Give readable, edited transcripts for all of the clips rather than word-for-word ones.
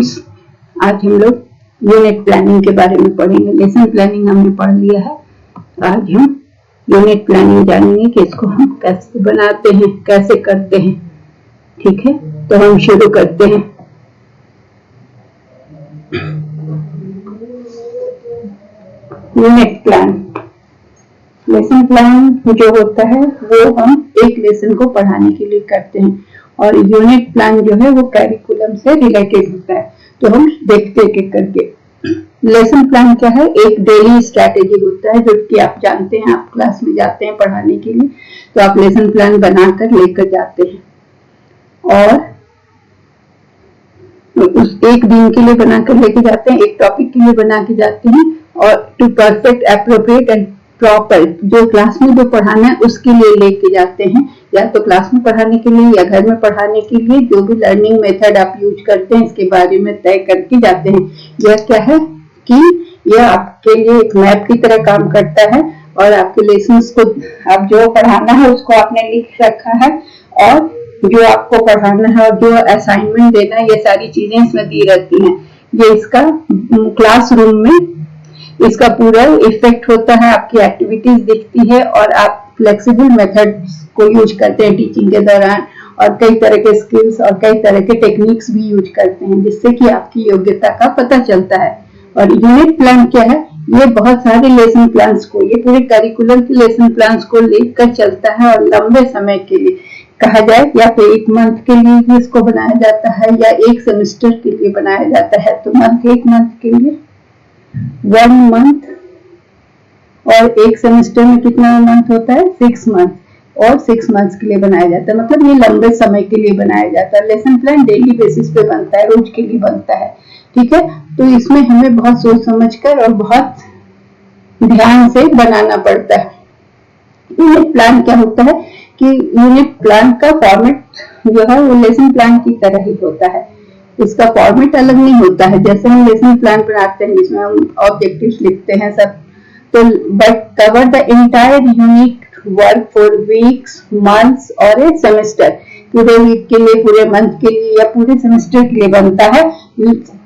Students, आज हम लोग यूनिट प्लानिंग के बारे में पढ़ेंगे। लेसन प्लानिंग हमने पढ़ लिया है, आज हम यूनिट प्लानिंग जानेंगे कि इसको हम कैसे बनाते हैं, कैसे करते हैं। ठीक है, तो हम शुरू करते हैं। यूनिट प्लान, लेसन प्लान जो होता है वो हम एक लेसन को पढ़ाने के लिए करते हैं, और यूनिट प्लान जो है वो कैरिकुलम से रिलेटेड होता है। तो हम देखते हैं एक करके। लेसन प्लान क्या है? एक डेली स्ट्रैटेजी होता है, जो कि आप जानते हैं, आप क्लास में जाते हैं पढ़ाने के लिए, तो आप लेसन प्लान बनाकर लेकर जाते हैं, और उस एक दिन के लिए बनाकर लेके जाते हैं, एक टॉपिक के लिए बना के जाते हैं, और to perfect, appropriate and proper, जो क्लास में जो पढ़ाना है उसके लिए लेके जाते हैं, या तो क्लास में पढ़ाने के लिए या घर में पढ़ाने के लिए। जो भी लर्निंग मेथड आप यूज करते हैं इसके बारे में तय करके जाते हैं। यह क्या है कि यह आपके लिए एक मैप की तरह काम करता है, और आपके लेसन्स को, आप जो पढ़ाना है उसको आपने लिख रखा है, और जो आपको पढ़ाना है और जो असाइनमेंट देना है, ये सारी चीजें इसमें दी रहती हैं। ये इसका क्लासरूम में इसका पूरा इफेक्ट होता है, आपकी एक्टिविटीज दिखती है, और आप फ्लेक्सिबल मेथड्स को यूज करते हैं टीचिंग के दौरान, और कई तरह के स्किल्स और कई तरह के टेक्निक्स भी यूज करते हैं, जिससे कि आपकी योग्यता का पता चलता है। और यूनिट प्लान क्या है? ये बहुत सारे लेसन प्लान्स को, ये पूरे करिकुलम के लेसन प्लान्स को लेकर चलता है, और लंबे समय के लिए कहा जाए, या तो एक मंथ के लिए भी इसको बनाया जाता है, या एक सेमेस्टर के लिए बनाया जाता है। तो एक मंथ के लिए 1 मंथ, और एक सेमेस्टर में कितना मंथ होता है? 6 मंथ, और 6 मंथ्स के लिए बनाया जाता है। मतलब ये लंबे समय के लिए बनाया जाता है। लेसन प्लान डेली बेसिस पे बनता है, रोज के लिए बनता है। ठीक है, तो इसमें हमें बहुत सोच समझकर और बहुत ध्यान से बनाना पड़ता है। यूनिट प्लान क्या होता है कि यूनिट प्लान का फॉर्मेट जो है वो लेसन प्लान की तरह ही होता है। इसका फॉर्मेट अलग नहीं होता है। जैसे हम लेसन प्लान बनाते हैं जिसमें हम ऑब्जेक्टिव्स लिखते हैं सब, तो but cover the entire unit work for weeks, months और ए सेमेस्टर। पूरे वीक के लिए, पूरे मंथ के लिए, या पूरे सेमेस्टर के लिए बनता है।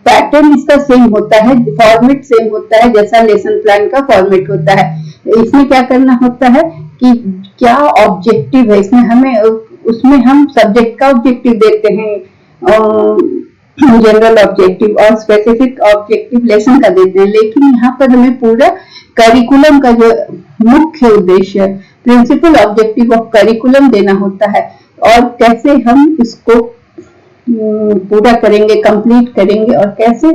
पैटर्न इसका सेम होता है, फॉर्मेट सेम होता है जैसा लेसन प्लान का फॉर्मेट होता है। इसमें क्या करना होता है कि क्या ऑब्जेक्टिव है इसमें, हमें उसमें हम सब्जेक्ट का ऑब्जेक्टिव देते हैं, जनरल ऑब्जेक्टिव, और स्पेसिफिक ऑब्जेक्टिव लेसन का देते हैं। लेकिन यहाँ पर हमें पूरा करिकुलम का जो मुख्य उद्देश्य, प्रिंसिपल ऑब्जेक्टिव ऑफ करिकुलम देना होता है, और कैसे हम इसको पूरा करेंगे, कंप्लीट करेंगे, और कैसे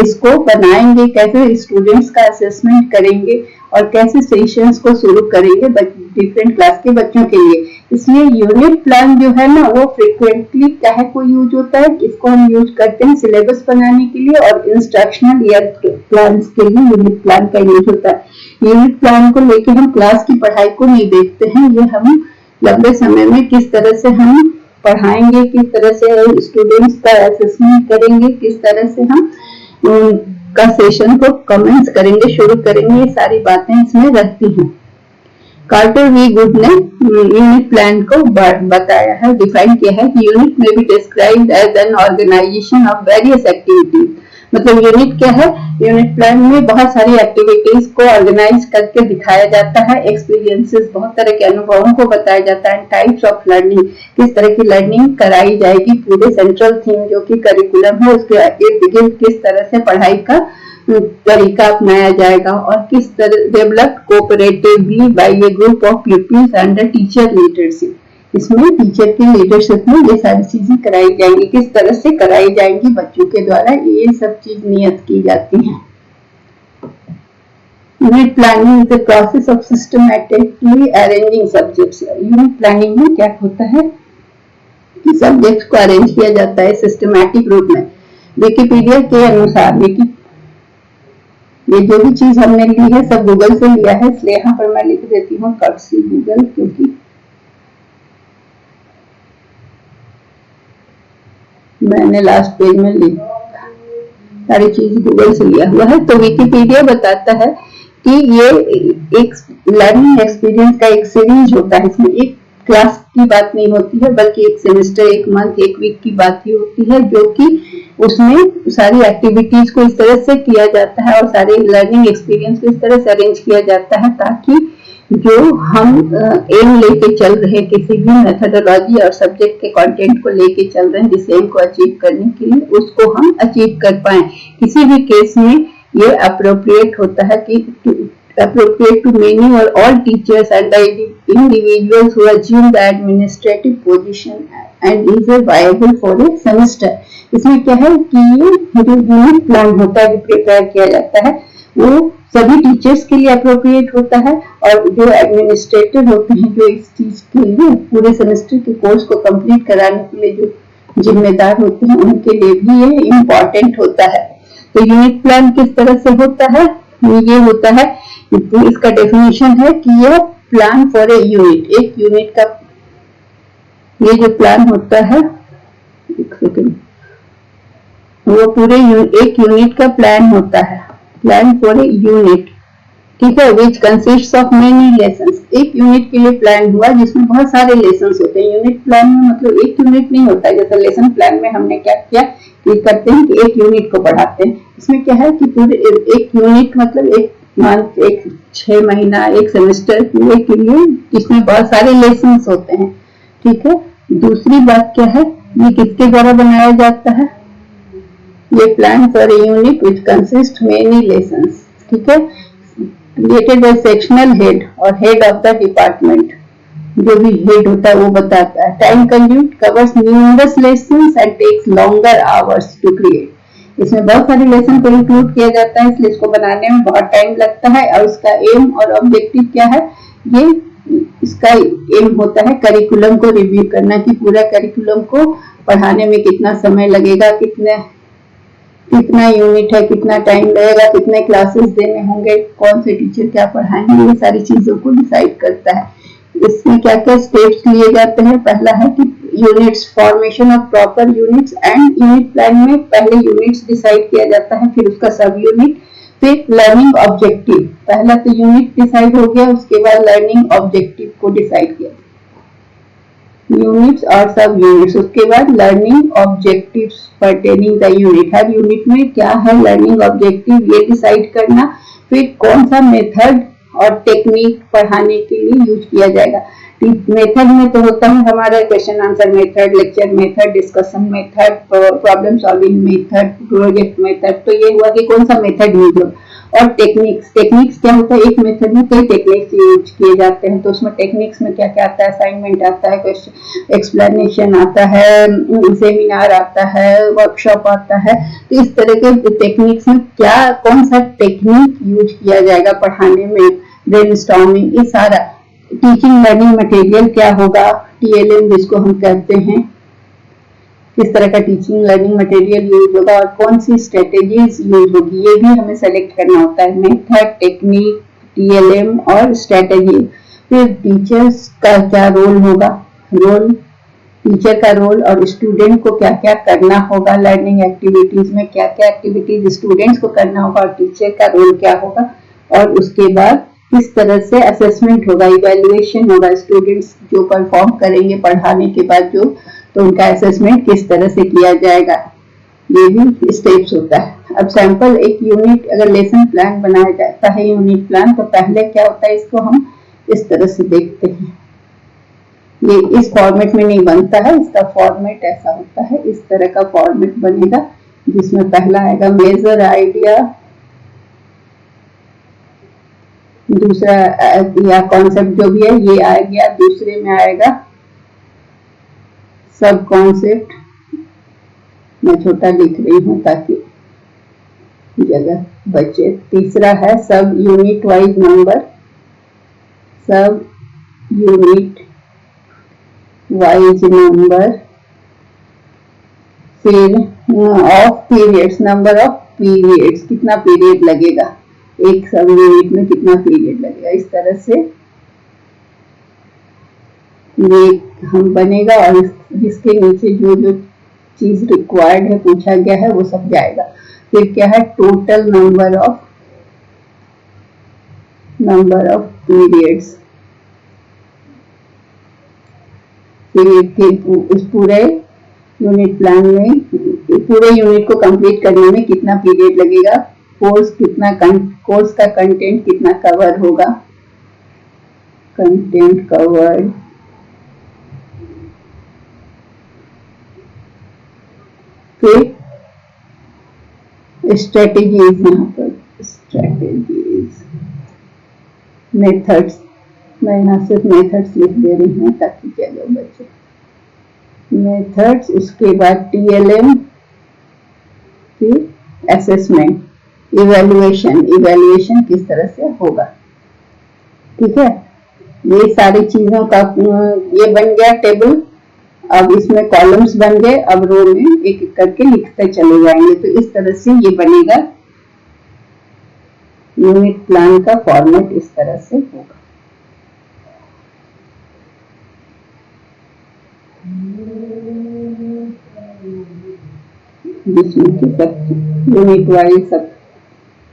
इसको बनाएंगे, कैसे स्टूडेंट्स का असेसमेंट करेंगे, और कैसे सेशंस को शुरू करेंगे डिफरेंट क्लास के बच्चों के लिए। इसलिए यूनिट प्लान जो है ना, वो फ्रिक्वेंटली चाहे कोई यूज होता है, इसको हम यूज करते हैं सिलेबस बनाने के लिए, और इंस्ट्रक्शनल ईयर प्लान्स के लिए यूनिट प्लान का यूज होता है। यूनिट प्लान को लेके हम क्लास की पढ़ाई को नहीं देखते हैं, ये हम लंबे समय में किस तरह से हम पढ़ाएंगे, किस तरह से स्टूडेंट्स का असेसमेंट करेंगे, किस तरह से हम का सेशन को कमेंस करेंगे, शुरू करेंगे, ये सारी बातें इसमें रहती हैं। कार्टर वी गुड ने यूनिट प्लान को बताया है, डिफाइन किया है कि unit may be described as an organization of various activities. मतलब यूनिट क्या है? यूनिट प्लान में बहुत सारी एक्टिविटीज को ऑर्गेनाइज करके दिखाया जाता है, एक्सपीरियंसेस, बहुत तरह के अनुभवों को बताया जाता है, टाइप्स ऑफ लर्निंग, किस तरह की लर्निंग कराई जाएगी, पूरे सेंट्रल थीम जो कि करिकुलम है उसके इर्द गिर्द किस तरह से पढ़ाई का तरीका अपनाया जाएगा, और किस तरह develop cooperatively by a group of peoples under teacher leadership. इसमें टीचर की लीडरशिप में ये सारी चीजें कराई जाएंगी, किस तरह से कराई जाएंगी बच्चों के द्वारा, ये सब चीज नियत की जाती है। Unit planning is the process of systematically arranging subjects. Unit planning में क्या होता है कि सब्जेक्ट्स को अरेंज किया जाता है सिस्टमैटिक रूप में। विकिपीडिया के अनुसार, ये जो भी चीज हमने ली है सब गूगल से लिया है, इसलिए यहाँ पर मैं लिख देती हूँ कर्सी गूगल, क्योंकि मैंने लास्ट पेज में ली सारी चीज गूगल से लिया हुआ है। तो विकिपीडिया बताता है कि ये एक लर्निंग एक्सपीरियंस का एक सीरीज होता है। इसमें एक क्लास की बात नहीं होती है, बल्कि एक सेमेस्टर, एक मंथ, एक वीक की बात ही होती है, जो कि उसमें सारी एक्टिविटीज को इस तरह से किया जाता है और सारे लर्निंग एक्सपीरियंस को इस तरह से अरेंज किया जाता है ताकि जो हम एम लेके चल रहे हैं, किसी भी मेथोडोलॉजी और सब्जेक्ट के कंटेंट को लेके चल रहे हैं जिस एम को अचीव करने के लिए, उसको हम अचीव कर पाए। किसी भी केस में ये अप्रोप्रिएट होता है कि appropriate to many or all teachers and the individuals who assume the administrative position and is viable for a semester। इसमें क्या है कि ये जो यूनिट प्लान होता है, जो प्रिपेयर किया जाता है, वो सभी टीचर्स के लिए अप्रोप्रिएट होता है और जो एडमिनिस्ट्रेटर होते हैं, जो इस चीज के लिए पूरे सेमेस्टर के कोर्स को कंप्लीट कराने के लिए जो जिम्मेदार होते हैं, उनके लिए भी ये इम्पोर्टेंट होता है। तो यूनिट प्लान किस तरह से होता है? ये होता है, इसका डेफिनेशन है कि यह प्लान फॉर ए यूनिट, एक यूनिट का ये जो प्लान होता है, एक सेकेंड, वो पूरे एक यूनिट का प्लान होता है, प्लान फॉर ए यूनिट, ठीक है, which consist of many lessons. एक यूनिट के लिए प्लान हुआ जिसमें बहुत सारे लेसन्स होते हैं। यूनिट प्लान में मतलब एक यूनिट नहीं होता है, जैसे लेसन प्लान में हमने क्या किया कि करते हैं कि एक यूनिट को पढ़ाते हैं। इसमें क्या है कि पूरे एक यूनिट मतलब एक मंथ, एक 6 महीना, एक सेमेस्टर पूरे के लिए, जिसमें बहुत सारे लेसन्स होते हैं, ठीक है। दूसरी बात क्या है, ये किसके द्वारा बनाया जाता है? ये plan for a unit which consist many lessons, ठीक है, क्रिएटेड बाय सेक्शनल हेड और हेड ऑफ द डिपार्टमेंट। जो भी हेड होता है वो बताता है। Time consumed, covers numerous lessons and takes longer hours to create. इसमें बहुत सारे लेसन को इंक्लूड किया जाता है, इसलिए इसको बनाने में बहुत टाइम लगता है। और उसका एम और ऑब्जेक्टिव क्या है? ये इसका एम होता है करिकुलम को रिव्यू करना, कि पूरा करिकुलम को पढ़ाने में कितना समय लगेगा, कितना यूनिट है, कितना टाइम लगेगा, कितने क्लासेस देने होंगे, कौन से टीचर क्या पढ़ाएंगे, ये सारी चीजों को डिसाइड करता है। इसमें क्या क्या स्टेप्स लिए जाते हैं? पहला है कि units, formation of proper units and unit plan में पहले यूनिट्स डिसाइड किया जाता है, फिर उसका सब यूनिट, फिर लर्निंग ऑब्जेक्टिव। पहला तो यूनिट डिसाइड हो गया, उसके बाद लर्निंग ऑब्जेक्टिव को डिसाइड किया, यूनिट्स और सब यूनिट्स, उसके बाद learning objectives pertaining the unit. Her unit में क्या है लर्निंग ऑब्जेक्टिव, ये डिसाइड करना। फिर कौन सा मेथड और टेक्निक पढ़ाने के लिए यूज किया जाएगा। मेथड में तो होता है हमारा question answer method, lecture method, discussion method, problem solving method, project method. तो ये हुआ कि कौन सा मेथड यूज हो। और टेक्निक्स क्या होता है? एक मेथड में कई टेक्निक्स यूज किए जाते हैं, तो उसमें टेक्निक्स में क्या क्या आता है? असाइनमेंट आता है, क्वेश्चन एक्सप्लेनेशन आता है, सेमिनार आता है, वर्कशॉप आता है। तो इस तरह के टेक्निक्स में क्या कौन सा टेक्निक यूज किया जाएगा पढ़ाने में, ब्रेनस्टॉर्मिंग, ये सारा। टीचिंग लर्निंग मटेरियल क्या होगा, TLM जिसको हम कहते हैं, किस तरह का टीचिंग लर्निंग मटेरियल यूज होगा और कौन सी स्ट्रेटेजीज यूज होगी, ये भी हमें सेलेक्ट करना होता है। मेथड, टेक्निक, TLM और स्ट्रेटेजी। फिर टीचर्स का क्या रोल होगा, टीचर का रोल और स्टूडेंट को क्या क्या करना होगा, लर्निंग एक्टिविटीज में क्या क्या एक्टिविटीज स्टूडेंट्स को करना होगा और टीचर का रोल क्या होगा। और उसके बाद किस तरह से असेसमेंट होगा, इवैल्यूएशन होगा, स्टूडेंट्स जो परफॉर्म करेंगे पढ़ाने के बाद जो, तो उनका असेसमेंट किस तरह से किया जाएगा, ये भी स्टेप्स होता है। अब सैंपल एक यूनिट अगर लेसन प्लान बनाया जाता है, यूनिट प्लान, तो पहले क्या होता है, इसको हम इस तरह से देखते हैं। ये इस फॉर्मेट में नहीं बनता है, इसका फॉर्मेट ऐसा होता है, इस तरह का फॉर्मेट बनेगा, जिसमें पहला आएगा मेजर आइडिया, दूसरा या कॉन्सेप्ट जो भी है ये आ गया, दूसरे में आएगा सब कॉन्सेप्ट, मैं छोटा लिख रही हूँ ताकि जगह बचे। तीसरा है sub unit wise number, sub unit wise number. फिर of periods, number of periods, कितना पीरियड लगेगा, एक सब यूनिट में कितना पीरियड लगेगा। इस तरह से ये हम बनेगा और जिसके नीचे जो जो चीज रिक्वायर्ड है, पूछा गया है, वो सब जाएगा। फिर क्या है, टोटल नंबर ऑफ पीरियड्स। फिर इस पूरे यूनिट प्लान में पूरे यूनिट को कंप्लीट करने में कितना पीरियड लगेगा, कोर्स का कंटेंट कितना कवर होगा, कंटेंट कवर्ड, फिर स्ट्रेटेजीज, यहाँ पर स्ट्रेटेजीज, मेथड्स, मैं यहाँ सिर्फ मेथड्स लिख दे रही हूँ ताकि चलो बच्चे, मेथड्स, उसके बाद TLM, फिर असेसमेंट, इवैल्यूएशन किस तरह से होगा। ठीक है, ये सारी चीजों का ये बन गया टेबल। अब इसमें कॉलम्स बन गए, अब रो में एक एक करके लिखते चले जाएंगे। तो इस तरह से ये बनेगा, यूनिट प्लान का फॉर्मेट इस तरह से होगा। जिसमें कि सब यूनिट वाइज सब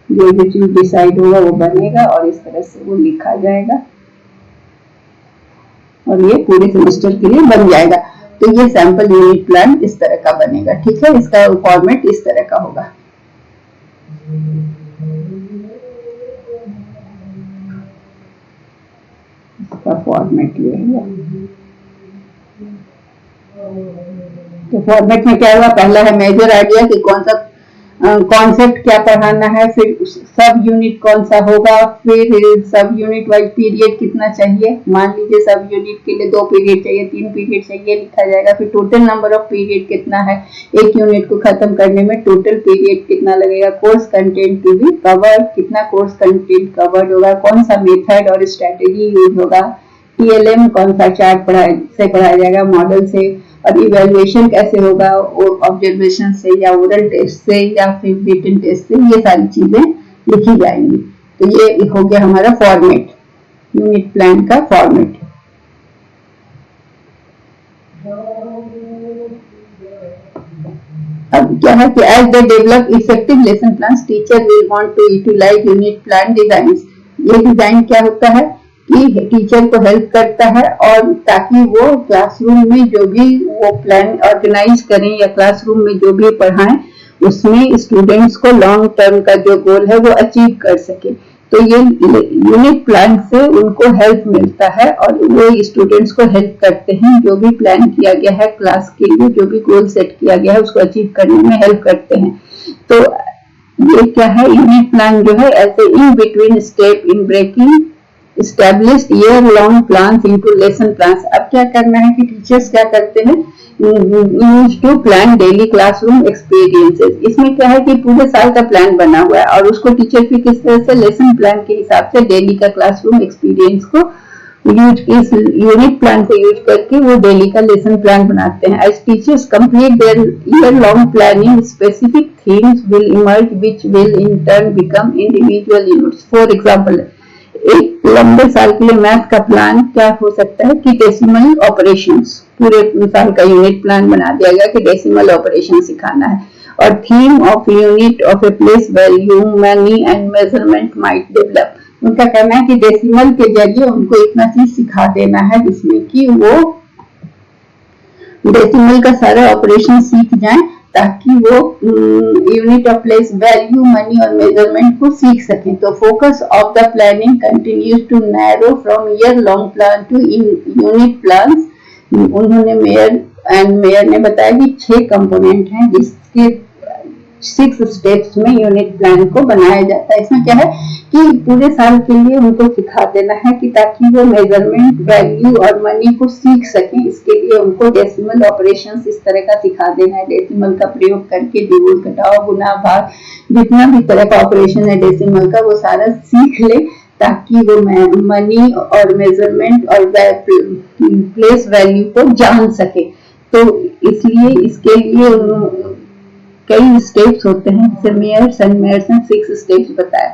जो भी चीज डिसाइड होगा वो बनेगा और इस तरह से वो लिखा जाएगा और ये पूरे सेमेस्टर के लिए बन जाएगा। तो ये सैंपल यूनिट प्लान इस तरह का बनेगा। ठीक है, इसका फॉर्मेट इस तरह का होगा। इसका फॉर्मेट ये है। तो फॉर्मेट में क्या हुआ, पहला है मेजर आइडिया कि कौन सा कॉन्सेप्ट क्या पढ़ाना है, फिर सब यूनिट कौन सा होगा, फिर सब यूनिट वाइज पीरियड कितना चाहिए। मान लीजिए सब यूनिट के लिए 2 पीरियड चाहिए, 3 पीरियड चाहिए, लिखा जाएगा। फिर टोटल नंबर ऑफ पीरियड कितना है, एक यूनिट को खत्म करने में टोटल पीरियड कितना लगेगा। Course content to be covered, कितना कोर्स कंटेंट कवर्ड होगा, कौन सा मेथड और स्ट्रेटेजी यूज होगा, TLM कौन सा चार्ट पढ़ाया जाएगा, मॉडल से, और इवैल्यूएशन कैसे होगा, ऑब्जर्वेशन से या ओरल टेस्ट से या फिर रिटन टेस्ट से, ये सारी चीजें लिखी जाएंगी। तो ये हो गया हमारा फॉर्मेट, यूनिट प्लान का फॉर्मेट। अब क्या है कि as they develop effective lesson plans teacher will want to utilize unit plan designs. ये डिजाइन क्या होता है कि टीचर को हेल्प करता है और ताकि वो क्लासरूम में जो भी वो प्लान ऑर्गेनाइज करें या क्लासरूम में जो भी पढ़ाएं उसमें स्टूडेंट्स को लॉन्ग टर्म का जो गोल है वो अचीव कर सके। तो ये यूनिट प्लान से उनको हेल्प मिलता है और वो स्टूडेंट्स को हेल्प करते हैं, जो भी प्लान किया गया है क्लास के लिए, जो भी गोल सेट किया गया है उसको अचीव करने में हेल्प करते हैं। तो ये क्या है, यूनिट प्लान जो है ऐसे in between step in breaking established year-long plans into lesson plans। अब क्या करना है कि टीचर्स क्या करते हैं, use to plan daily classroom experiences. इसमें क्या है कि पूरे साल का प्लान बना हुआ है और उसको टीचर फिर किस तरह से लेसन प्लान के हिसाब से डेली का क्लासरूम एक्सपीरियंस को इस यूनिट प्लान को यूज करके वो डेली का लेसन प्लान बनाते हैं। As teachers complete their year long planning, specific themes will emerge which will in turn become individual units. For example, एक लंबे साल के लिए मैथ का प्लान क्या हो सकता है कि डेसिमल ऑपरेशंस, पूरे साल का यूनिट प्लान बना दिया गया कि डेसिमल ऑपरेशन सिखाना है। और theme of unit of a place value money and measurement might develop. उनका कहना है कि डेसिमल के जरिए उनको इतना चीज सिखा देना है जिसमें कि वो डेसिमल का सारा ऑपरेशन सीख जाएं ताकि वो unit of place value money और मेजरमेंट को सीख सकें। तो focus of the planning continues to narrow from year long plan to unit plans. उन्होंने मेयर ने बताया कि 6 कंपोनेंट हैं जिसके 6 स्टेप्स में यूनिट प्लान को बनाया जाता है। इसमें क्या है कि पूरे साल के लिए उनको सिखा देना है कि ताकि वो मेजरमेंट वैल्यू और मनी को सीख सकें। इसके लिए उनको डेसिमल ऑपरेशंस इस तरह का सिखा देना है, डेसिमल का प्रयोग करके जोड़ घटाव गुना भाग जितना भी तरह का ऑपरेशन है डेसिमल का वो सारा सीख ले ताकि वो मनी और मेजरमेंट और प्लेस वैल्यू को जान सके। तो इसलिए इसके लिए कई स्टेप्स होते हैं, जैसे मेयर्स ने 6 स्टेप्स बताया।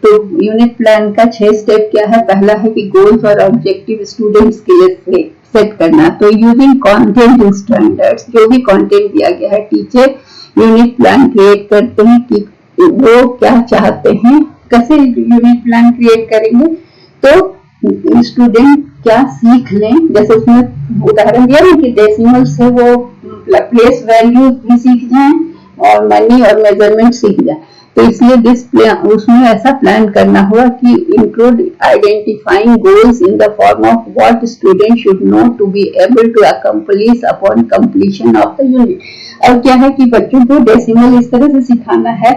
तो यूनिट प्लान का 6 स्टेप क्या है, पहला है कि गोल्स और ऑब्जेक्टिव स्टूडेंट्स के लिए सेट करना। तो यूजिंग कंटेंट स्टैंडर्ड्स, जो भी कंटेंट दिया गया है टीचर यूनिट प्लान क्रिएट करते हैं कि वो क्या चाहते हैं, कैसे यूनिट प्लान क्रिएट करेंगे तो स्टूडेंट क्या सीख लें। जैसे उसमें उदाहरण दिया है कि डेसिमल से वो प्लेस वैल्यू भी सीख जाएं, और मनी और मेजरमेंट सीख जाए। तो इसलिए उसमें ऐसा प्लान करना होगा कि include identifying goals in the form of what student should know to be able to accomplish upon completion of the unit. और क्या है कि बच्चों को डेसिमल इस तरह से सिखाना है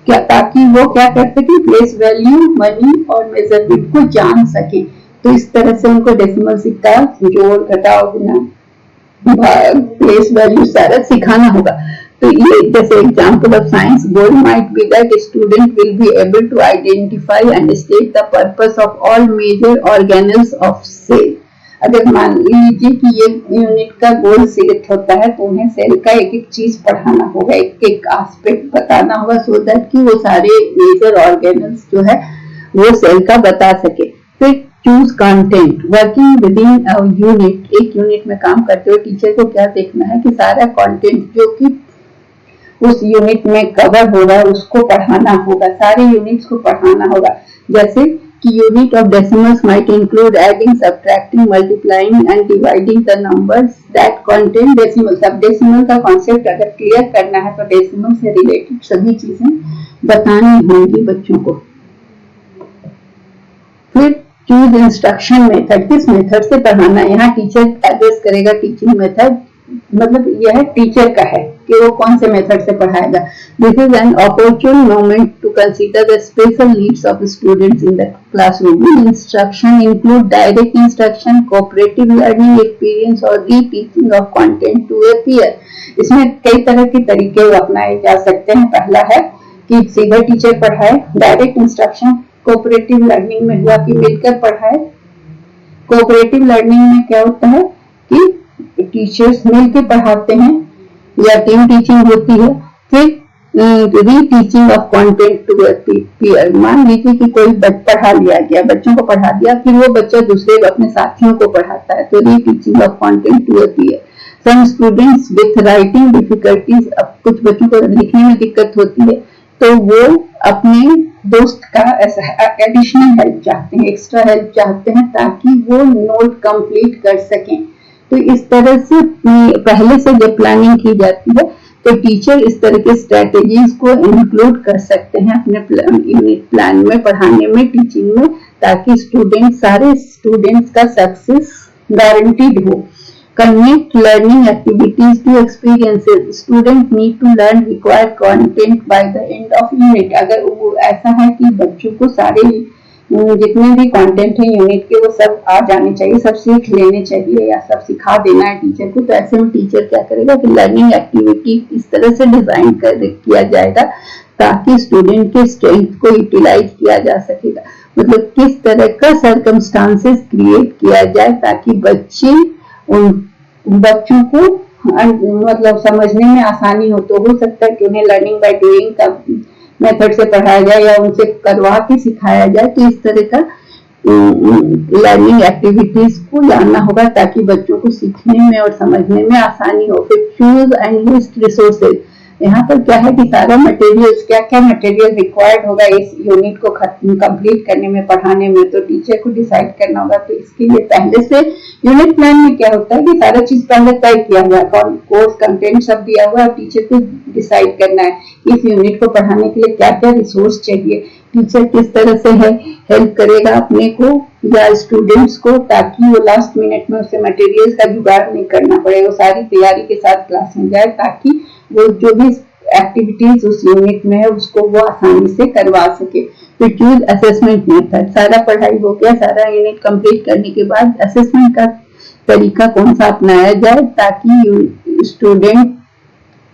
क्या, ताकि वो क्या कर सके, प्लेस वैल्यू, मनी और मेजरमेंट को जान सके। तो इस तरह से उनको डेसिमल सिक्का, जोड़, घटाव, गुना, प्लेस वैल्यू सारा सिखाना होगा। तो ये जैसे example of science, goal might be that student will be able to identify and state the purpose of all major organelles of cell. अगर मान लीजिए कि ये यूनिट का गोल सेट होता है तो उन्हें सेल का एक एक चीज पढ़ाना होगा, एक एक एस्पेक्ट बताना होगा, सो दैट कि वो सारे मेजर ऑर्गेनल्स जो है वो सेल का बता सके। फिर choose content, working with in a unit, एक यूनिट में काम करते हुए टीचर को क्या देखना है कि सारा कंटेंट जो कि उस यूनिट में कवर होगा उसको पढ़ाना होगा, सारे यूनिट्स को पढ़ाना होगा। जैसे कि unit of decimals might include adding, subtracting, multiplying and dividing the numbers that contain decimals. अब डेसिमल का कॉन्सेप्ट अगर क्लियर करना है तो डेसिमल से रिलेटेड सभी चीजें बतानी होंगी बच्चों को। फिर चूज इंस्ट्रक्शन मेथड, किस मेथड से पढ़ाना है, यहाँ टीचर एड्रेस करेगा टीचिंग मेथड, मतलब यह टीचर का है कि वो कौन से मेथड से पढ़ाएगा। This is an opportune moment to consider the special needs of students in the classroom. Instruction include direct instruction, cooperative learning experience और reteaching of content to a peer. इसमें कई तरह के तरीके अपनाए जा सकते हैं। पहला है कि सीधे टीचर पढ़ाए, डायरेक्ट इंस्ट्रक्शन। कोऑपरेटिव लर्निंग में हुआ कि मिलकर पढ़ाए। कोऑपरेटिव लर्निंग में क्या होता है कि टीचर्स मिलकर पढ़ाते हैं या टीम टीचिंग होती है। फिर रीटीचिंग ऑफ कंटेंट टू पीयर, मान लीजिए कि कोई पढ़ा लिया गया, बच्चों को पढ़ा दिया, फिर वो बच्चा दूसरे अपने साथियों को पढ़ाता है, तो reteaching of content to peer. Some students with writing difficulties, अब कुछ बच्चों को लिखने में दिक्कत होती है तो वो अपने दोस्त का एडिशनल हेल्प चाहते हैं, एक्स्ट्रा हेल्प चाहते हैं ताकि वो नोट कंप्लीट कर सकें। तो इस तरह से पहले से जब प्लानिंग की जाती है तो टीचर इस तरह के स्ट्रेटेजीज को इंक्लूड कर सकते हैं अपने यूनिट प्लान में, पढ़ाने में, टीचिंग में, ताकि सारे स्टूडेंट्स का सक्सेस गारंटीड हो। Connect learning activities to experiences. Students need to learn required content by the end of unit. अगर वो ऐसा है कि बच्चों को सारे जितने भी कंटेंट है यूनिट के वो सब आ जाने चाहिए, सब सीख लेने चाहिए या सब सिखा देना है टीचर को, तो ऐसे में टीचर क्या करेगा कि लर्निंग एक्टिविटी इस तरह से डिजाइन किया जाएगा ताकि स्टूडेंट के स्ट्रेंथ को यूटिलाइज किया जा सकेगा। मतलब किस तरह का सर्कमस्टांसेस क्रिएट किया जाए ताकि बच्चों को मतलब समझने में आसानी हो। तो हो सकता है कि उन्हें लर्निंग बाय डूइंग का मेथड से पढ़ाया जाए या उनसे करवा के सिखाया जाए। तो इस तरह का लर्निंग एक्टिविटीज को लाना होगा ताकि बच्चों को सीखने में और समझने में आसानी हो। फिर चूज एंड लिस्ट रिसोर्सेज, यहाँ पर क्या है कि सारा मटेरियल्स, क्या क्या मटेरियल रिक्वायर्ड होगा इस यूनिट को कंप्लीट करने में, पढ़ाने में, तो टीचर को डिसाइड करना होगा। तो इसके लिए पहले से यूनिट प्लान में क्या होता है कि सारा चीज पहले तय किया हुआ है, कोर्स कंटेंट सब दिया हुआ है, टीचर को डिसाइड करना है इस यूनिट को पढ़ाने के लिए क्या क्या रिसोर्स चाहिए, टीचर किस तरह से हेल्प करेगा अपने को या स्टूडेंट्स को, ताकि वो लास्ट मिनट में उसे मटेरियल्स का जुगाड़ नहीं करना पड़े, वो सारी तैयारी के साथ क्लास में जाए ताकि वो जो भी एक्टिविटीज उस यूनिट में है उसको वो आसानी से करवा सके। फिर चूज असेसमेंट मेथड, सारा पढ़ाई हो गया, सारा यूनिट कंप्लीट करने के बाद असेसमेंट का तरीका कौन सा अपनाया जाए ताकि स्टूडेंट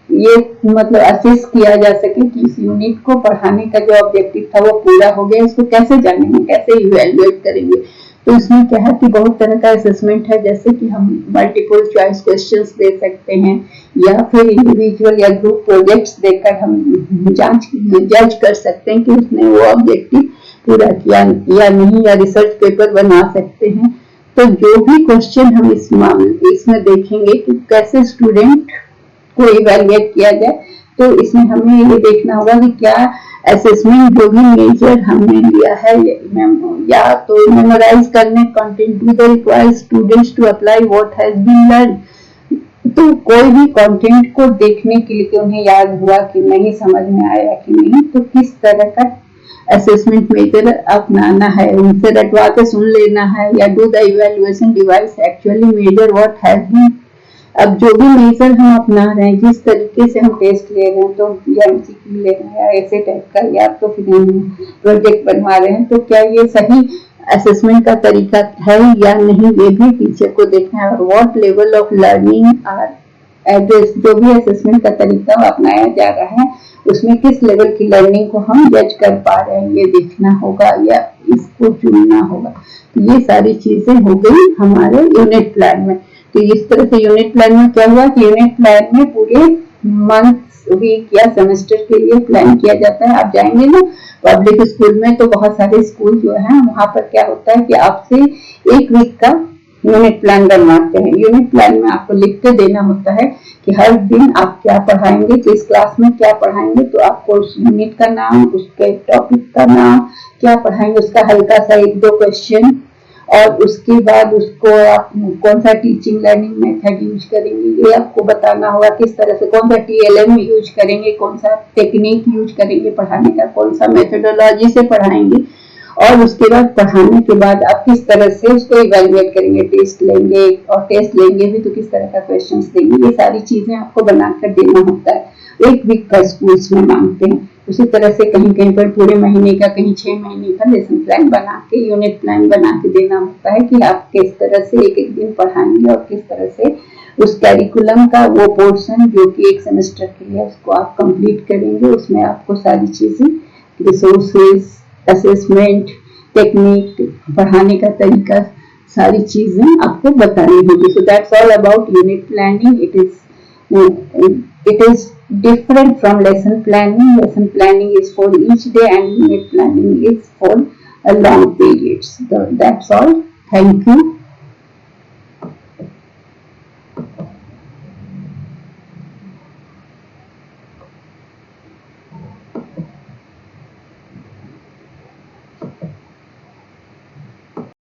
ये मतलब असेस किया जा सके कि इस यूनिट को पढ़ाने का जो ऑब्जेक्टिव था वो पूरा हो गया, इसको कैसे जानेंगे, कैसे इवैल्यूएट करेंगे। तो इसमें क्या है कि बहुत तरह का असेसमेंट है, जैसे कि हम मल्टीपल चॉइस क्वेश्चंस दे सकते हैं या फिर इंडिविजुअल या ग्रुप प्रोजेक्ट्स देकर हम जज कर सकते हैं कि उसने वो ऑब्जेक्टिव पूरा किया या नहीं, या रिसर्च पेपर बना सकते हैं। तो जो भी क्वेश्चन हम इसमें देखेंगे कि कैसे स्टूडेंट को इवैल्यूएट किया जाए, तो इसमें हमें ये देखना होगा कि क्या असेसमेंट जो भी मेजर हमने लिया है या तो मेमोराइज करने content, do they require students to apply what has been learn, तो कोई भी कंटेंट को देखने के लिए कि उन्हें याद हुआ कि नहीं, समझ में आया कि नहीं, तो किस तरह का असेसमेंट मेथड अपनाना है, उनसे रटवा के सुन लेना है, या do the evaluation device actually measure what has been. अब जो भी मेजर हम अपना रहे हैं, जिस तरीके से हम टेस्ट ले रहे हैं, तो या एमसीक्यू ले रहे हैं या ऐसे टाइप का, या तो फिर हम प्रोजेक्ट बनवा रहे हैं, तो क्या ये सही असेसमेंट का तरीका है या नहीं, ये भी टीचर को देखना है। और what level of learning are address, जो भी असेसमेंट का तरीका अपनाया जा रहा है उसमें किस लेवल की लर्निंग को हम जज कर पा रहे हैं, ये देखना होगा या इसको चुनना होगा। तो ये सारी चीजें हो गई हमारे यूनिट प्लान में। तो इस तरह से यूनिट प्लान में क्या हुआ कि यूनिट प्लान में पूरे मंथ, वीक या सेमेस्टर के लिए प्लान किया जाता है। आप जाएंगे ना पब्लिक स्कूल में, तो बहुत सारे स्कूल जो है वहां पर क्या होता है कि आपसे एक वीक का यूनिट प्लान बनवाते हैं। यूनिट प्लान में आपको लिख के देना होता है कि हर दिन आप क्या पढ़ाएंगे, किस क्लास में क्या पढ़ाएंगे, तो आपको उस यूनिट का नाम, उसके टॉपिक का नाम, क्या पढ़ाएंगे उसका हल्का सा 1-2 क्वेश्चन, और उसके बाद उसको आप कौन सा टीचिंग लर्निंग मेथड यूज करेंगे ये आपको बताना होगा, किस तरह से कौन सा TLM यूज करेंगे, कौन सा टेक्निक यूज करेंगे पढ़ाने का, कौन सा मेथोडोलॉजी से पढ़ाएंगे, और उसके बाद पढ़ाने के बाद आप किस तरह से उसको इवेल्युएट करेंगे, टेस्ट लेंगे, और टेस्ट लेंगे भी तो किस तरह का क्वेश्चंस देंगे, ये सारी चीजें आपको बनाकर देना होता है। 1 वीक का स्कूल्स में मांगते हैं। उसी तरह से कहीं कहीं पर पूरे महीने का, कहीं 6 महीने का लेसन प्लान बना के, यूनिट प्लान बना के देना होता है कि आप किस तरह से एक दिन पढ़ाएंगे और किस तरह से उस कैरिकुलम का वो पोर्शन जो कि 1 सेमेस्टर के लिए उसको आप कंप्लीट करेंगे। उसमें आपको सारी चीजें, रिसोर्सेज, असेसमेंट, टेक्निक, पढ़ाने का तरीका, सारी चीजें आपको बतानी होगी। So that's all about unit planning. It is different from lesson planning. Lesson planning is for each day and unit planning is for a long periods. So that's all. Thank you.